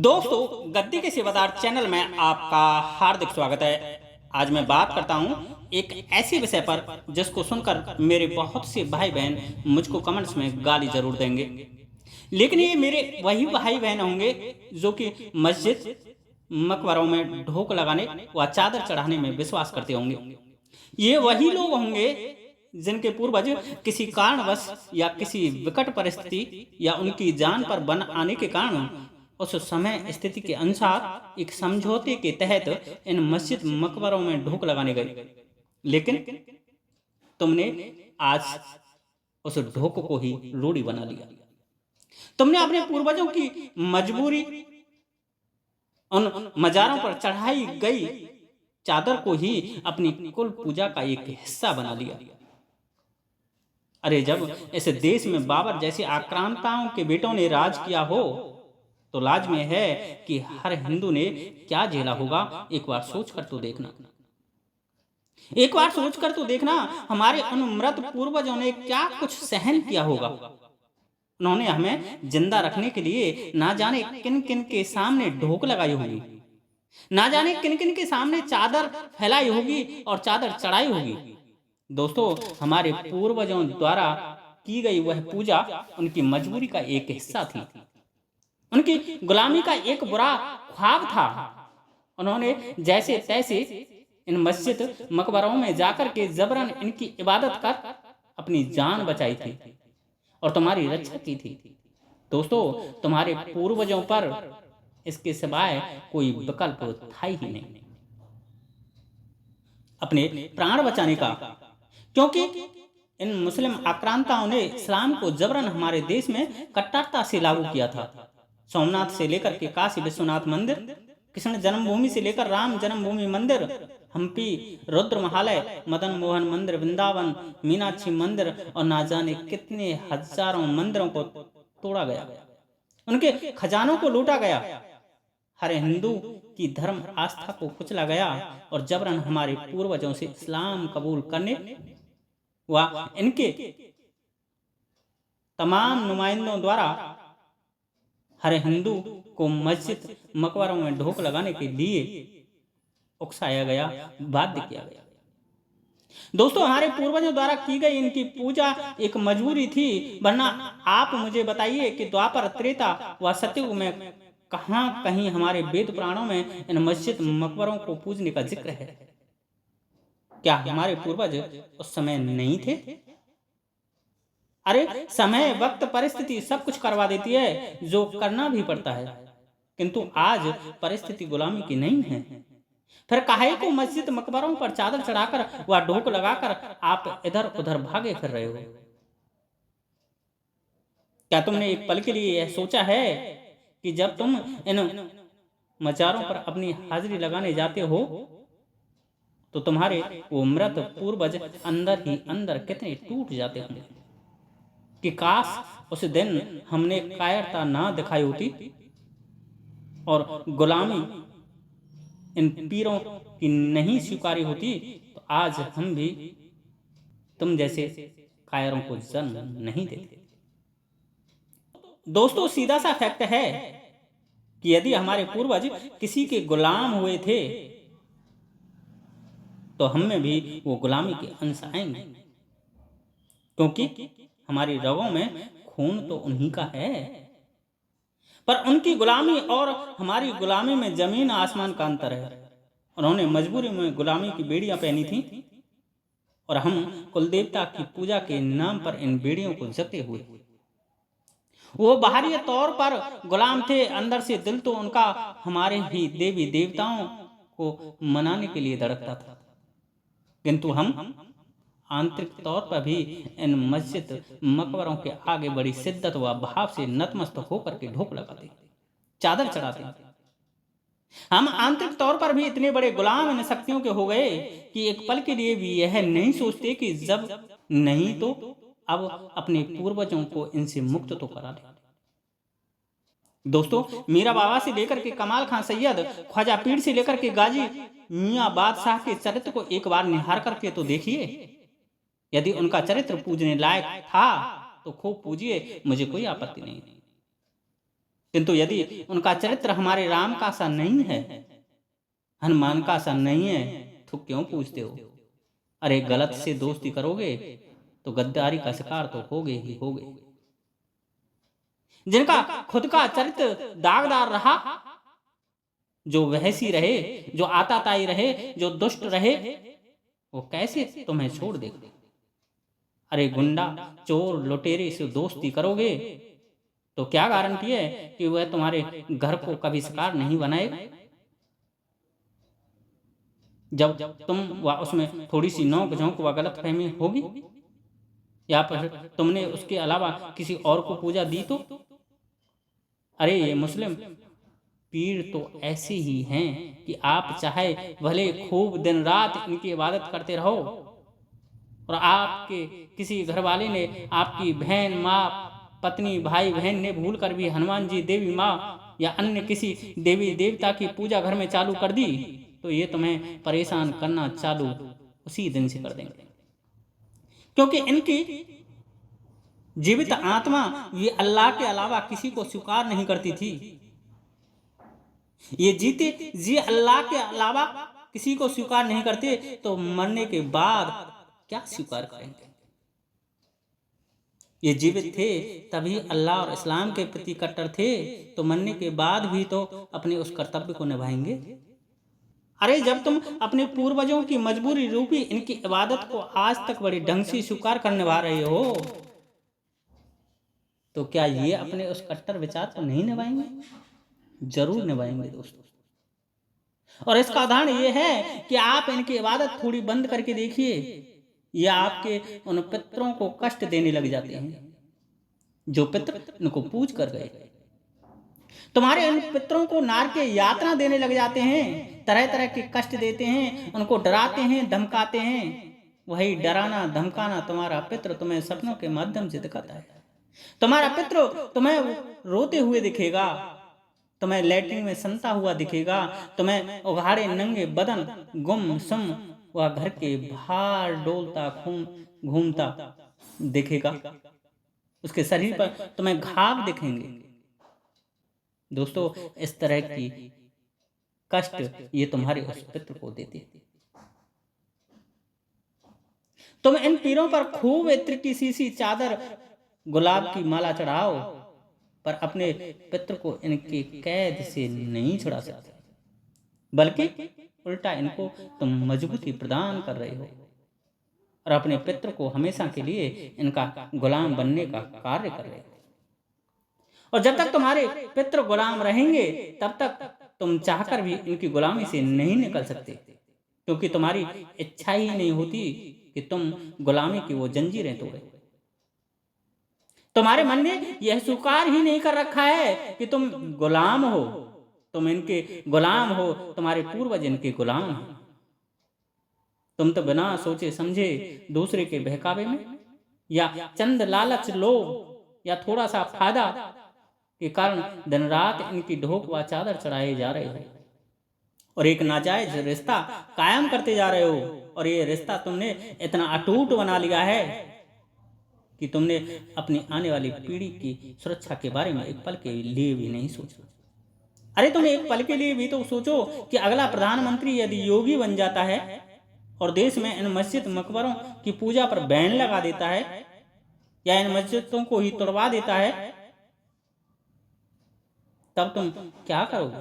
दोस्तों, गद्दी के सेवादार चैनल में आपका हार्दिक स्वागत है। आज मैं बात करता हूं एक ऐसे विषय पर जिसको सुनकर मेरे बहुत से भाई बहन मुझको कमेंट्स में गाली जरूर देंगे, लेकिन ये मेरे वही भाई बहन होंगे जो कि मस्जिद मकबरों में ढोक लगाने व चादर चढ़ाने में विश्वास करते होंगे। ये वही लोग होंगे जिनके पूर्वज किसी कारणवश या किसी विकट परिस्थिति या उनकी जान पर बन आने के कारण उस समय स्थिति के अनुसार एक समझौते के तहत इन मस्जिद मकबरों में ढोक लगाने गए, लेकिन तुमने आज उस ढोक को ही रूढ़ी बना लिया। तुमने अपने पूर्वजों की मजबूरी उन मजारों पर चढ़ाई गई चादर को ही अपनी कुल पूजा का एक हिस्सा बना लिया। अरे, जब इस देश में बाबर जैसे आक्रांताओं के बेटों ने राज किया हो तो लाज में है कि हर हिंदू ने क्या झेला होगा। एक बार सोच कर तो देखना, एक बार सोच कर तो देखना, हमारे उन मृत पूर्वजों ने क्या कुछ सहन किया होगा। उन्होंने हमें जिंदा रखने के लिए ना जाने किन किन के सामने ढोक लगाई होगी, ना जाने किन किन के सामने चादर फैलाई होगी और चादर चढ़ाई होगी। दोस्तों, हमारे पूर्वजों द्वारा की गई वह पूजा उनकी मजबूरी का एक हिस्सा थी, उनकी गुलामी का एक बुरा ख्वाब था। उन्होंने जैसे तैसे इन मस्जिद मकबरों में जाकर के जबरन इनकी इबादत कर अपनी जान बचाई थी और तुम्हारी रक्षा की थी। दोस्तों, तुम्हारे पूर्वजों पर इसके सिवाय कोई विकल्प था ही नहीं अपने प्राण बचाने का, क्योंकि इन मुस्लिम आक्रांताओं ने इस्लाम को जबरन हमारे देश में कट्टरता से लागू किया था। सोमनाथ से लेकर के काशी विश्वनाथ मंदिर, कृष्ण जन्मभूमि से लेकर राम जन्मभूमि मंदिर, हम्पी, रुद्रमहालय, मदन मोहन मंदिर, वृंदावन, मीनाक्षी मंदिर और ना जाने कितने हजारों मंदिरों को तोड़ा गया, उनके खजानों को लूटा गया, हर हिंदू की धर्म आस्था को कुचला गया और जबरन हमारे पूर्वजों से इस्लाम कबूल करने व इनके तमाम नुमाइंदों द्वारा हर हिंदू को मस्जिद मकबरों में ढोक लगाने के लिए उकसाया गया, बाध्य किया गया। दोस्तों, हमारे पूर्वजों द्वारा की गई इनकी पूजा एक मजबूरी थी, वरना आप मुझे बताइए कि द्वापर, त्रेता व सतयुग में कहां कहीं हमारे वेद पुराणों में इन मस्जिद मकबरों को पूजने का जिक्र है। क्या हमारे पूर्वज उस समय नहीं थे? अरे, समय, वक्त, परिस्थिति सब कुछ करवा देती है जो करना भी पड़ता है, किंतु आज परिस्थिति गुलामी की नहीं है। फिर काहे को मस्जिद मकबरों पर चादर चढ़ाकर व ढोक लगाकर आप इधर उधर भागे फिर रहे हो? क्या तुमने एक पल के लिए यह सोचा है कि जब तुम इन मजारों पर अपनी हाजिरी लगाने जाते हो तो तुम्हारे वो मृत पूर्वज अंदर ही अंदर कितने टूट जाते होंगे कि काश उस दिन हमने कायरता ना दिखाई होती और गुलामी इन पीरों की नहीं स्वीकारी होती, तो आज हम भी तुम जैसे कायरों को जन्म नहीं देते। दोस्तों, सीधा सा फैक्ट है कि यदि हमारे पूर्वज किसी के गुलाम हुए थे तो हम में भी वो गुलामी के अंश आएंगे, क्योंकि हमारी रगों में खून तो उन्हीं का है। पर उनकी गुलामी और हमारी गुलामी में जमीन आसमान का अंतर है। उन्होंने मजबूरी में गुलामी की बेड़ियां पहनी थी और हम कुलदेवता की पूजा के नाम पर इन बेड़ियों को जकड़े हुए। वो बाहरी तौर पर गुलाम थे, अंदर से दिल तो उनका हमारे ही देवी देवताओं को मनाने के लिए धड़कता था, किंतु हम आंतरिक तौर पर भी इन मस्जिद मकबरों के आगे बड़ी शिद्दत व भाव से नतमस्तक होकर के ढोक लगाते, चादर चढ़ाते। हम आंतरिक तौर पर भी इतने बड़े गुलाम इन शक्तियों के हो गए कि एक पल के लिए भी यह नहीं सोचते कि जब नहीं तो अब अपने पूर्वजों को इनसे मुक्त तो करा दे। दोस्तों, मीरा बाबा से लेकर के कमाल खां सैयद, ख्वाजा पीर से लेकर के गाजी मियाँ बादशाह के चरित्र को एक बार निहार करके तो देखिए। यदि उनका चरित्र पूजने लायक था तो खूब पूजिए, मुझे कोई आपत्ति नहीं। किंतु यदि उनका चरित्र हमारे राम का सा नहीं है, हनुमान का सा नहीं है, तो क्यों पूछते हो? अरे गलत से दोस्ती करोगे तो गद्दारी का शिकार तो होगे ही होगे। जिनका खुद का चरित्र दागदार रहा, जो वहसी रहे, जो आताताई रहे, जो दुष्ट रहे, वो कैसे तुम्हें छोड़ देगा? अरे गुंडा, चोर, लुटेरे से दोस्ती करोगे तो क्या गारंटी है कि वह तुम्हारे घर को कभी शिकार नहीं बनाएगा? जब तुम उसमें थोड़ी सी नोक झोंक व गलत फहमी होगी, या फिर तुमने उसके अलावा किसी और को पूजा दी तो? अरे ये मुस्लिम पीर तो ऐसे ही हैं कि आप चाहे भले खूब दिन रात इनकी इबादत करते रहो, और आपके किसी घर वाले ने, आपकी बहन, माँ, पत्नी, भाई बहन ने भूल कर भी हनुमान जी, देवी माँ या अन्य किसी देवी देवता की पूजा घर में चालू कर दी, तो ये तुम्हें परेशान करना चालू उसी दिन से कर देंगे। क्योंकि इनकी जीवित आत्मा ये अल्लाह के अलावा किसी को स्वीकार नहीं करती थी। ये जीते जी अल्लाह के अलावा किसी को स्वीकार नहीं करते, तो मरने के बाद क्या स्वीकार करेंगे? ये जीवित थे तभी अल्लाह और इस्लाम के प्रति कट्टर थे, तो मरने के बाद भी तो अपने उस कर्तव्य को निभाएंगे। अरे जब तुम अपने पूर्वजों की मजबूरी रूपी इनकी इबादत को आज तक बड़े ढंग से स्वीकार कर निभा रहे हो, तो क्या ये अपने उस कट्टर विचार को नहीं निभाएंगे? जरूर निभाएंगे दोस्तों। और इसका उदाहरण ये है कि आप इनकी इबादत थोड़ी बंद करके देखिए, ये आपके उन पितरों को कष्ट देने लग जाते हैं जो पितर इनको पूज कर गए। तुम्हारे उन पितरों को नार के यातना देने लग जाते हैं, तरह तरह के कष्ट देते हैं, उनको डराते हैं, धमकाते हैं। वही डराना धमकाना तुम्हारा पितर तुम्हें सपनों के माध्यम से दिखाता है। तुम्हारा पितर तुम्हें रोते हुए दिखेगा, तुम्हें लैट्रिन में सनता हुआ दिखेगा, तुम्हें उघाड़े नंगे बदन गुमसुम वह घर के बाहर डोलता घूमता दिखेगा। उसके शरीर पर तुम्हें घाव दिखेंगे। दोस्तों, इस तरह की कष्ट ये तुम्हारे उस पितर को देते हैं। तुम इन पीरों पर खूब इत्र की शीशी, चादर, गुलाब की माला चढ़ाओ, पर अपने पितर को इनके कैद से नहीं छुड़ा सकते, बल्कि उल्टा इनको तुम मजबूती प्रदान कर रहे हो और अपने पितर को हमेशा के लिए इनका गुलाम बनने का कार्य कर रहे हो। और जब तक तुम्हारे पितर गुलाम रहेंगे, तब तक तुम चाहकर भी इनकी गुलामी से नहीं निकल सकते, क्योंकि तुम्हारी इच्छा ही नहीं होती कि तुम गुलामी की वो जंजीरें तोड़े। तुम्हारे मन ने यह स्वीकार ही नहीं कर रखा है कि तुम गुलाम हो, तुम इनके गुलाम हो, तुम्हारे पूर्वज इनके गुलाम हैं। तुम तो बिना सोचे समझे दूसरे के बहकावे में या चंद लालच, लोभ या थोड़ा सा फायदा के कारण दिन रात इनकी ढोक व चादर चढ़ाए जा रहे हो और एक नाजायज रिश्ता कायम करते जा रहे हो। और ये रिश्ता तुमने इतना अटूट बना लिया है कि तुमने अपनी आने वाली पीढ़ी की सुरक्षा के बारे में एक पल के लिए भी नहीं सोचा। अरे तुम एक पल के लिए भी तो सोचो कि अगला प्रधानमंत्री यदि योगी बन जाता है और देश में इन मस्जिद मकबरों की पूजा पर बैन लगा देता है या इन मस्जिदों को ही तोड़वा देता है, तब तुम क्या करोगे?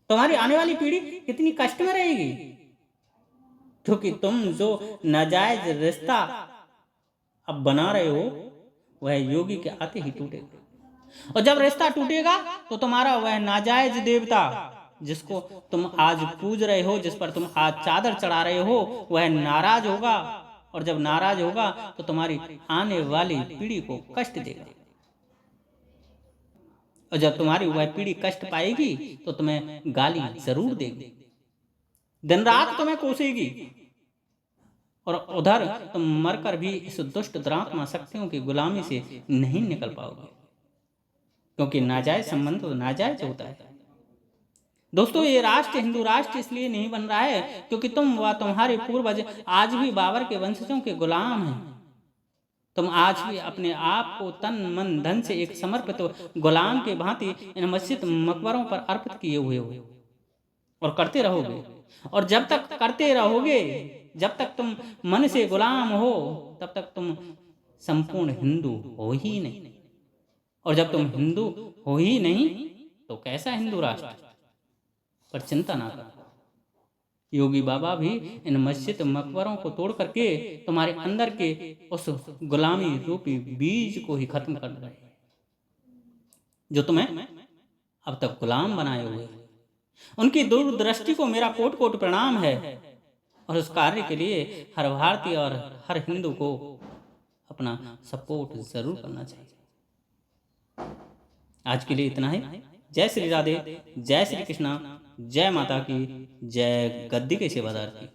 तुम्हारी आने वाली पीढ़ी कितनी कष्ट में रहेगी, क्योंकि तुम जो नाजायज रिश्ता अब बना रहे हो वह योगी के आते ही टूटेगा। और जब रिश्ता टूटेगा तो तुम्हारा वह नाजायज देवता जिसको तुम आज पूज रहे हो, जिस पर तुम आज चादर चढ़ा रहे हो, वह नाराज होगा। और जब नाराज होगा तो तुम्हारी आने वाली पीढ़ी को कष्ट देगा। और जब तुम्हारी वह पीढ़ी कष्ट पाएगी तो तुम्हें गाली जरूर देगी, दिन रात तुम्हें कोसेगी। और उधर तुम मरकर भी इस दुष्ट दुरात्मा शक्तियों की गुलामी से नहीं निकल पाओगे, क्योंकि नाजायज संबंध तो नाजायज होता है। दोस्तों, ये राष्ट्र हिंदू राष्ट्र इसलिए नहीं बन रहा है क्योंकि तुम व तुम्हारे पूर्वज आज भी बाबर के वंशजों के गुलाम हैं। तुम आज भी अपने आप को तन मन धन से एक समर्पित गुलाम के भांति इन मस्जिद मकबरों पर अर्पित किए हुए हो और करते रहोगे। और जब तक करते रहोगे, जब तक तुम मन से गुलाम हो, तब तक तुम संपूर्ण हिंदू हो ही नहीं। और जब तुम हिंदू हो ही नहीं तो कैसा हिंदू राष्ट्र? पर चिंता ना करो, योगी बाबा भी इन मस्जिद मकबरों को तोड़ करके तुम्हारे अंदर के उस गुलामी रूपी बीज को ही खत्म कर रहे हैं जो तुम्हें अब तक गुलाम बनाए हुए। उनकी दूरदृष्टि को मेरा कोट कोट प्रणाम है और उस कार्य के लिए हर भारतीय और हर हिंदू को अपना सपोर्ट जरूर करना चाहिए। आज के लिए इतना ही। जय श्री राधे, जय श्री कृष्णा, जय माता की, जय गद्दी के सेवादार की।